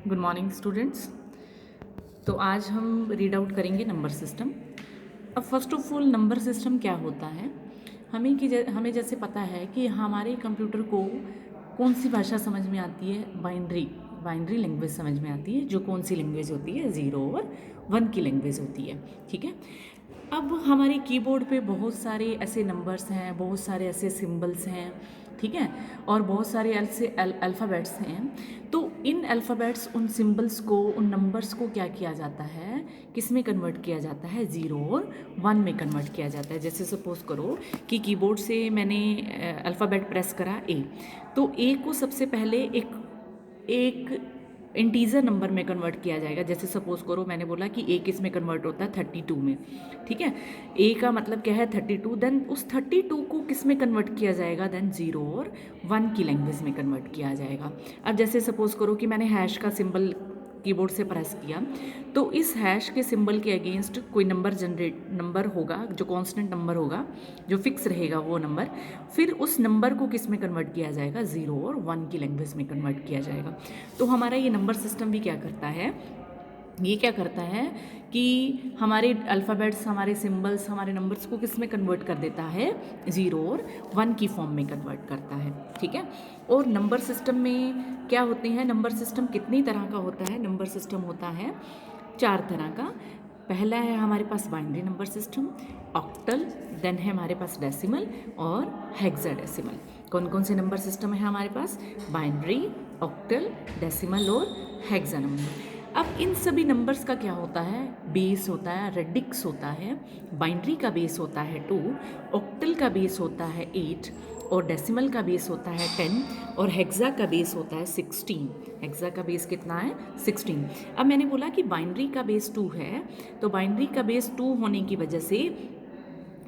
Good morning students. तो आज हम रीड आउट करेंगे नंबर सिस्टम। अब first of all number system क्या होता है, हमें जैसे पता है कि हमारे कंप्यूटर को कौन सी भाषा समझ में आती है, बाइनरी लैंग्वेज समझ में आती है, जो कौन सी लैंग्वेज होती है, 0 और 1 की लैंग्वेज होती है। ठीक है। अब हमारे कीबोर्ड पे बहुत सारे ऐसे नंबर्स हैं, बहुत सारे ऐसे सिंबल्स हैं, ठीक है, और बहुत सारे ऐसे अल्फ़ाबेट्स हैं। तो इन अल्फ़ाबेट्स, उन सिंबल्स को, उन नंबर्स को क्या किया जाता है, किस में कन्वर्ट किया जाता है, 0 और 1 में कन्वर्ट किया जाता है। जैसे सपोज़ करो कि कीबोर्ड से मैंने अल्फ़ाबेट प्रेस करा ए, तो ए को सबसे पहले एक इंटीजर नंबर में कन्वर्ट किया जाएगा। जैसे सपोज़ करो मैंने बोला कि ए किस में कन्वर्ट होता है, 32 में। ठीक है, ए का मतलब क्या है, 32। देन उस 32 को किस में कन्वर्ट किया जाएगा, देन 0 और 1 की लैंग्वेज में कन्वर्ट किया जाएगा। अब जैसे सपोज़ करो कि मैंने हैश का सिंबल कीबोर्ड से प्रेस किया, तो इस हैश के सिंबल के अगेंस्ट कोई नंबर होगा, जो कांस्टेंट नंबर होगा, जो फिक्स रहेगा वो नंबर, फिर उस नंबर को किस में कन्वर्ट किया जाएगा, 0 और 1 की लैंग्वेज में कन्वर्ट किया जाएगा। तो हमारा ये नंबर सिस्टम भी क्या करता है, ये क्या करता है कि हमारे अल्फ़ाबेट्स, हमारे सिंबल्स, हमारे नंबर्स को किस में कन्वर्ट कर देता है, 0 और 1 की फॉर्म में कन्वर्ट करता है। ठीक है। और नंबर सिस्टम में क्या होते हैं, नंबर सिस्टम कितनी तरह का होता है, नंबर सिस्टम होता है 4 तरह का। पहला है हमारे पास binary number system, octal, then है हमारे पास डेसिमल और हेक्साडेसिमल। कौन कौन से नंबर सिस्टम है हमारे पास, बाइनरी, ऑक्टल, डेसिमल और हेक्सा नंबर। अब इन सभी नंबर्स का क्या होता है, बेस होता है, रेडिक्स होता है। बाइनरी का बेस होता है 2, ऑक्टल का बेस होता है 8, और डेसिमल का बेस होता है 10, और हेक्सा का बेस होता है 16। हेक्सा का बेस कितना है, 16। अब मैंने बोला कि बाइनरी का बेस 2 है, तो बाइनरी का बेस 2 होने की वजह से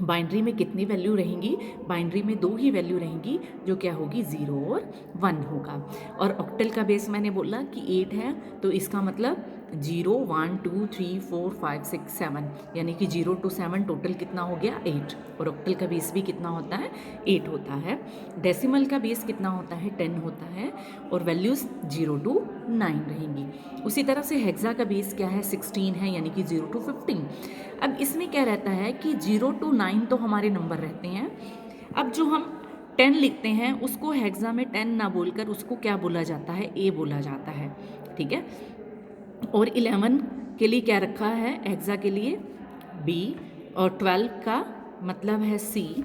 बाइनरी में कितनी वैल्यू रहेंगी, बाइनरी में 2 ही वैल्यू रहेंगी, जो क्या होगी, 0 और 1 होगा। और ऑक्टल का बेस मैंने बोला कि 8 है, तो इसका मतलब 0, 1, 2, 3, 4, 5, 6, 7, यानी कि 0 to 7 टोटल कितना हो गया, 8। और ऑक्टल का बेस भी कितना होता है, 8 होता है। डेसिमल का बेस कितना होता है, 10 होता है, और वैल्यूज़ 0 to 9 रहेंगी। उसी तरह से हेक्सा का बेस क्या है, 16 है, यानी कि 0 to 15। अब इसमें क्या रहता है कि 0 to 9 तो हमारे नंबर रहते हैं। अब जो हम 10 लिखते हैं उसको हेक्सा में 10 ना बोलकर उसको क्या बोला जाता है, ए बोला जाता है। ठीक है। और 11 के लिए क्या रखा है, हेक्सा के लिए बी, और 12 का मतलब है सी,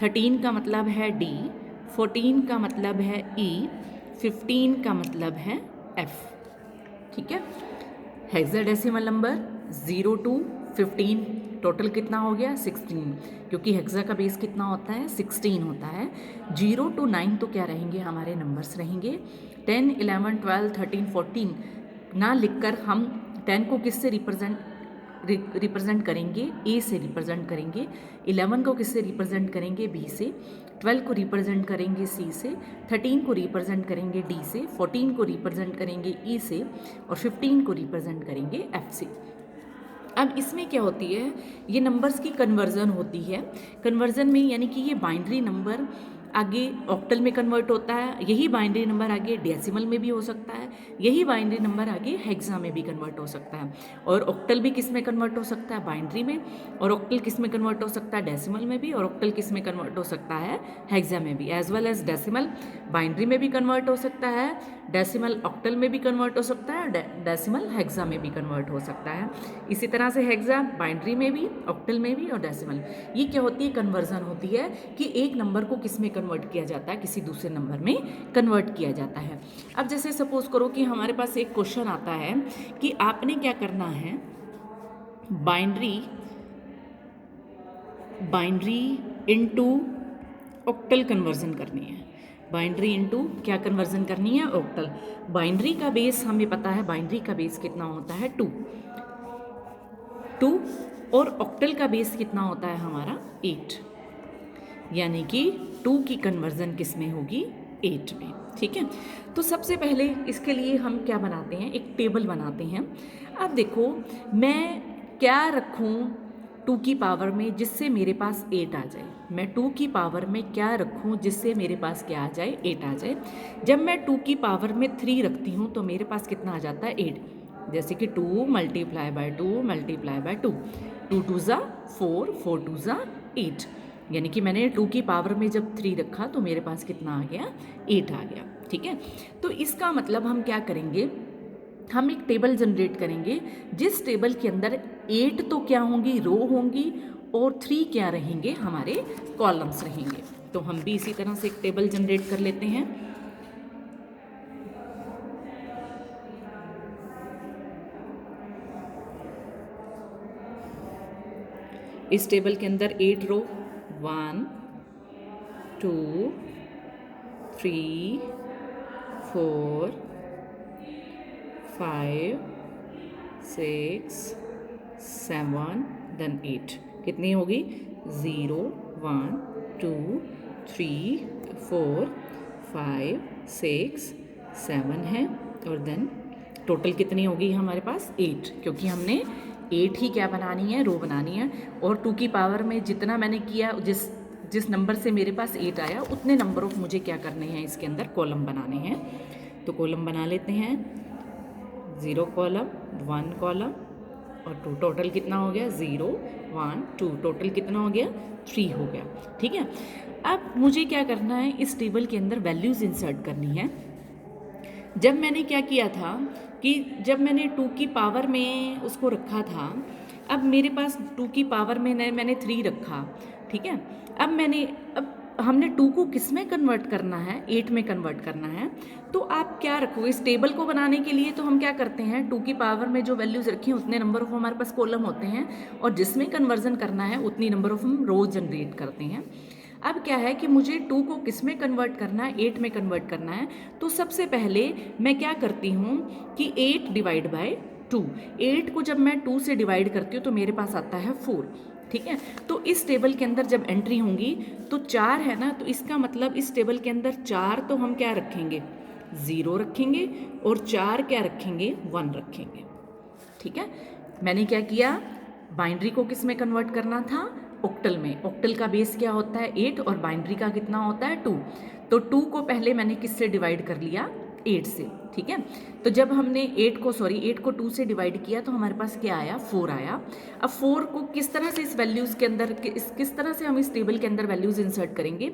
13 का मतलब है डी, 14 का मतलब है ई, 15 का मतलब है एफ। ठीक है। हेक्साडेसिमल नंबर 0 to 15 टोटल कितना हो गया, 16, क्योंकि हेक्सा का बेस कितना होता है, 16 होता है। 0 to 9 तो क्या रहेंगे, हमारे नंबर्स रहेंगे। 10, 11, 12, 13, 14 ना लिखकर हम 10 को किससे रिप्रेजेंट करेंगे, ए से रिप्रेजेंट करेंगे। 11 को किससे रिप्रेजेंट करेंगे, बी से। 12 को रिप्रेजेंट करेंगे सी से। 13 को रिप्रेजेंट करेंगे डी से। 14 को रिप्रेजेंट करेंगे ई से, और 15 को रिप्रेजेंट करेंगे एफ से। अब इसमें क्या होती है, ये नंबर्स की कन्वर्जन होती है। कन्वर्जन में यानी कि ये बाइनरी नंबर आगे ऑक्टल में कन्वर्ट होता है, यही बाइनरी नंबर आगे डेसिमल में भी हो सकता है, यही बाइनरी नंबर आगे हेक्सा में भी कन्वर्ट हो सकता है। और ऑक्टल भी किस में कन्वर्ट हो सकता है, बाइनरी में। और ऑक्टल किस में कन्वर्ट हो सकता है, डेसिमल में भी। और ऑक्टल किस में कन्वर्ट हो सकता है, हेक्सा में भी। As well as decimal binary में भी कन्वर्ट हो सकता है, डेसिमल ऑक्टल में भी कन्वर्ट हो सकता है, डेसिमल हेक्सा में भी कन्वर्ट हो सकता है। इसी तरह से हेक्सा बाइनरी में भी, ऑक्टल में भी, और डेसिमल। ये क्या होती है, कन्वर्जन होती है कि एक नंबर को किस में कन्वर्ट किया जाता है, किसी दूसरे नंबर में कन्वर्ट किया जाता है। अब जैसे सपोज करो कि हमारे पास एक क्वेश्चन आता है कि आपने क्या करना है, बाइनरी इनटू ऑक्टल कन्वर्जन करनी है। बाइनरी इनटू क्या कन्वर्जन करनी है, ऑक्टल। बाइनरी का बेस हमें पता है, बाइनरी का बेस कितना होता है, 2। और ऑक्टल का बेस कितना होता है हमारा, 8, यानी कि 2 की कन्वर्जन किस में होगी, 8 में। ठीक है। तो सबसे पहले इसके लिए हम क्या बनाते हैं, एक टेबल बनाते हैं। अब देखो मैं क्या रखूं, 2 की पावर में जिससे मेरे पास 8 आ जाए। मैं 2 की पावर में क्या रखूं जिससे मेरे पास क्या आ जाए, 8 आ जाए। जब मैं 2 की पावर में 3 रखती हूं तो मेरे पास कितना आ जाता है, 8। जैसे कि 2 मल्टीप्लाई बाय 2 मल्टीप्लाई बाय 2, 2 2 ज़ा 4, 4 2 ज़ा 8, यानी कि मैंने 2 की पावर में जब 3 रखा तो मेरे पास कितना आ गया, 8 आ गया। ठीक है, तो इसका मतलब हम क्या करेंगे, हम एक टेबल जनरेट करेंगे जिस टेबल के अंदर 8 तो क्या होंगी, रो होंगी, और 3 क्या रहेंगे, हमारे कॉलम्स रहेंगे। तो हम भी इसी तरह से एक टेबल जनरेट कर लेते हैं। इस टेबल के अंदर 8 रो, 1 2 3 4 5 6 7 देन 8, कितनी होगी, 0 1 2 3 4 5 6 7 है, और देन टोटल कितनी होगी हमारे पास, 8, क्योंकि हमने 8 ही क्या बनानी है, रो बनानी है। और 2 की पावर में जितना मैंने किया, जिस जिस नंबर से मेरे पास 8 आया उतने नंबर ऑफ मुझे क्या करने हैं, इसके अंदर कॉलम बनाने हैं। तो कॉलम बना लेते हैं, 0 कॉलम, 1 कॉलम और 2, टोटल कितना हो गया, 0 1 2, टोटल कितना हो गया, 3 हो गया। ठीक है, अब मुझे क्या करना है, इस टेबल के अंदर वैल्यूज़ इंसर्ट करनी है। जब मैंने क्या किया था कि जब मैंने 2 की पावर में उसको रखा था, अब मेरे पास 2 की पावर में मैंने 3 रखा। ठीक है, अब हमने 2 को किस में कन्वर्ट करना है, 8 में कन्वर्ट करना है। तो आप क्या रखोगे इस टेबल को बनाने के लिए, तो हम क्या करते हैं, 2 की पावर में जो वैल्यूज़ रखी हैं उतने नंबर ऑफ हमारे पास कॉलम होते हैं, और जिसमें कन्वर्जन करना है उतनी नंबर ऑफ हम रो जनरेट करते हैं। अब क्या है कि मुझे 2 को किस में कन्वर्ट करना है, 8 में कन्वर्ट करना है। तो सबसे पहले मैं क्या करती हूँ कि 8 डिवाइड बाय 2, 8 को जब मैं 2 से डिवाइड करती हूँ तो मेरे पास आता है 4। ठीक है, तो इस टेबल के अंदर जब एंट्री होंगी तो 4 है ना, तो इसका मतलब इस टेबल के अंदर 4 तो हम क्या रखेंगे, 0 रखेंगे, और 4 क्या रखेंगे, 1 रखेंगे। ठीक है, मैंने क्या किया, बाइनरी को किस में कन्वर्ट करना था, ऑक्टल में। ऑक्टल का बेस क्या होता है, 8, और बाइनरी का कितना होता है, 2। तो 2 को पहले मैंने किससे डिवाइड कर लिया, 8 से। ठीक है, तो जब हमने 8 को 2 से डिवाइड किया तो हमारे पास क्या आया, 4 आया। अब 4 को किस तरह से इस वैल्यूज़ के अंदर किस तरह से हम इस टेबल के अंदर वैल्यूज़ इंसर्ट करेंगे,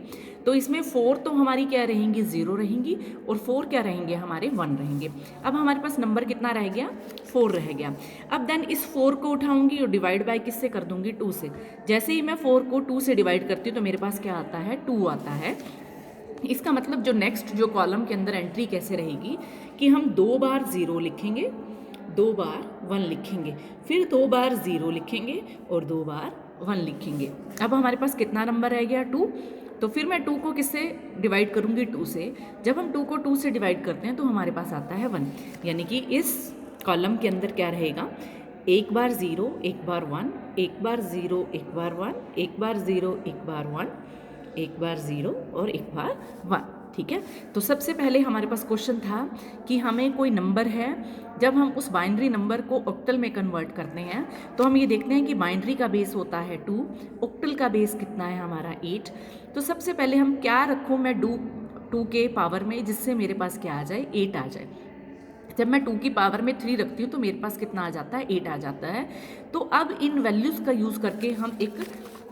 तो इसमें 4 तो हमारी क्या रहेंगी, 0 रहेंगी, और 4 क्या रहेंगे, हमारे 1 रहेंगे। अब हमारे पास नंबर कितना रह गया, 4 रह गया। अब देन इस 4 को उठाऊंगी और डिवाइड बाय किससे कर दूंगी, 2 से। जैसे ही मैं 4 को 2 से डिवाइड करती हूँ तो मेरे पास क्या आता है, 2 आता है। इसका मतलब जो नेक्स्ट जो कॉलम के अंदर एंट्री कैसे रहेगी कि हम 2 बार 0 लिखेंगे, 2 बार 1 लिखेंगे, फिर 2 बार 0 लिखेंगे और 2 बार 1 लिखेंगे। अब हमारे पास कितना नंबर रह गया, 2। तो फिर मैं 2 को किससे डिवाइड करूंगी, 2 से। जब हम 2 को 2 से डिवाइड करते हैं तो हमारे पास आता है 1, यानी कि इस कॉलम के अंदर क्या रहेगा, एक बार 0 एक बार 1, एक बार 0 एक बार 1, एक बार 0 एक बार 1, एक बार 0 और एक बार 1। ठीक है, तो सबसे पहले हमारे पास क्वेश्चन था कि हमें कोई नंबर है, जब हम उस बाइनरी नंबर को ऑक्टल में कन्वर्ट करते हैं तो हम ये देखते हैं कि बाइनरी का बेस होता है 2, ऑक्टल का बेस कितना है हमारा 8। तो सबसे पहले हम क्या रखूँ मैं 2 के पावर में जिससे मेरे पास क्या आ जाए, 8 आ जाए। जब मैं 2 की पावर में 3 रखती हूँ तो मेरे पास कितना आ जाता है, 8 आ जाता है। तो अब इन वैल्यूज़ का यूज़ करके हम एक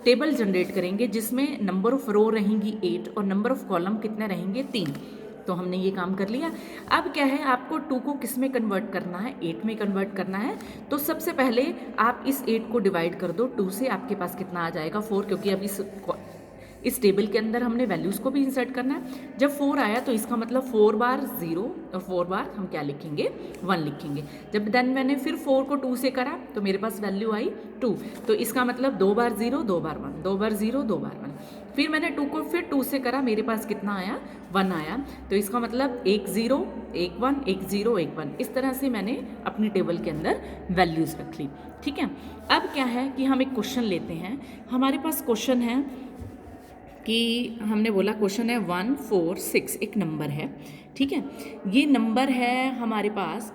टेबल जनरेट करेंगे जिसमें नंबर ऑफ रो रहेंगी 8 और नंबर ऑफ कॉलम कितने रहेंगे, 3। तो हमने ये काम कर लिया। अब क्या है, आपको 2 को किस में कन्वर्ट करना है, 8 में कन्वर्ट करना है। तो सबसे पहले आप इस 8 को डिवाइड कर दो 2 से, आपके पास कितना आ जाएगा, 4, क्योंकि अब इस टेबल के अंदर हमने वैल्यूज़ को भी इंसर्ट करना है। जब 4 आया तो इसका मतलब 4 बार 0 और 4 बार हम क्या लिखेंगे, 1 लिखेंगे। जब देन मैंने फिर 4 को 2 से करा तो मेरे पास वैल्यू आई 2, तो इसका मतलब 2 बार 0 2 बार 1, 2 बार 0 2 बार 1। फिर मैंने 2 को फिर 2 से करा, मेरे पास कितना आया, 1 आया। तो इसका मतलब 1 0 1 1 1 0 1 1, इस तरह से मैंने अपनी टेबल के अंदर वैल्यूज़ रख ली। ठीक है, अब क्या है कि हम एक क्वेश्चन लेते हैं। हमारे पास क्वेश्चन है कि हमने बोला क्वेश्चन है 1 4 6, एक नंबर है। ठीक है, ये नंबर है हमारे पास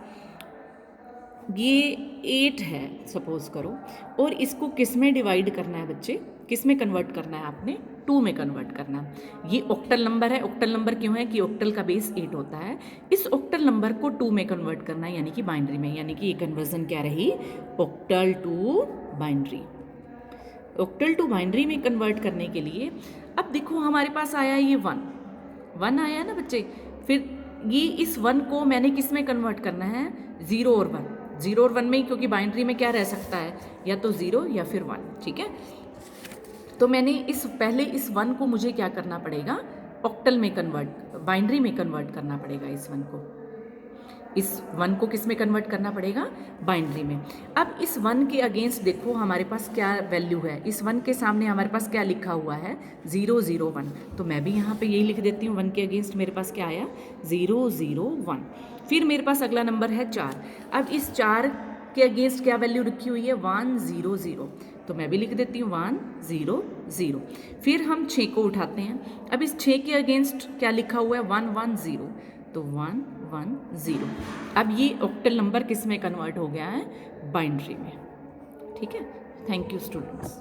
ये 8 है सपोज करो, और इसको किस में डिवाइड करना है बच्चे, किस में कन्वर्ट करना है आपने, 2 में कन्वर्ट करना है। ये ऑक्टल नंबर है, ऑक्टल नंबर क्यों है कि ऑक्टल का बेस 8 होता है। इस ऑक्टल नंबर को 2 में कन्वर्ट करना है, यानी कि बाइनरी में, यानी कि ये कन्वर्जन क्या रही, octal to binary. Octal to binary में कन्वर्ट करने के लिए अब देखो हमारे पास आया ये 1 आया ना बच्चे, फिर ये इस 1 को मैंने किस में कन्वर्ट करना है, 0 और 1, 0 और 1 में ही, क्योंकि बाइनरी में क्या रह सकता है, या तो 0 या फिर 1, ठीक है। तो मैंने पहले इस 1 को मुझे क्या करना पड़ेगा, ऑक्टल में कन्वर्ट, बाइनरी में कन्वर्ट करना पड़ेगा इस 1 को किस में कन्वर्ट करना पड़ेगा, बाइनरी में। अब इस 1 के अगेंस्ट देखो हमारे पास क्या वैल्यू है, इस 1 के सामने हमारे पास क्या लिखा हुआ है, 0 0 1, तो मैं भी यहाँ पे यही लिख देती हूँ, 1 के अगेंस्ट मेरे पास क्या आया, 0 0 1। फिर मेरे पास अगला नंबर है 4, अब इस 4 के अगेंस्ट क्या वैल्यू रखी हुई है, 1 0 0, तो मैं भी लिख देती हूँ 1 0 0। फिर हम 6 को उठाते हैं, अब इस 6 के अगेंस्ट क्या लिखा हुआ है, 1 1 0, तो 1 1 0। अब ये ऑक्टल नंबर किस में कन्वर्ट हो गया है, बाइनरी में, ठीक है। Thank you students.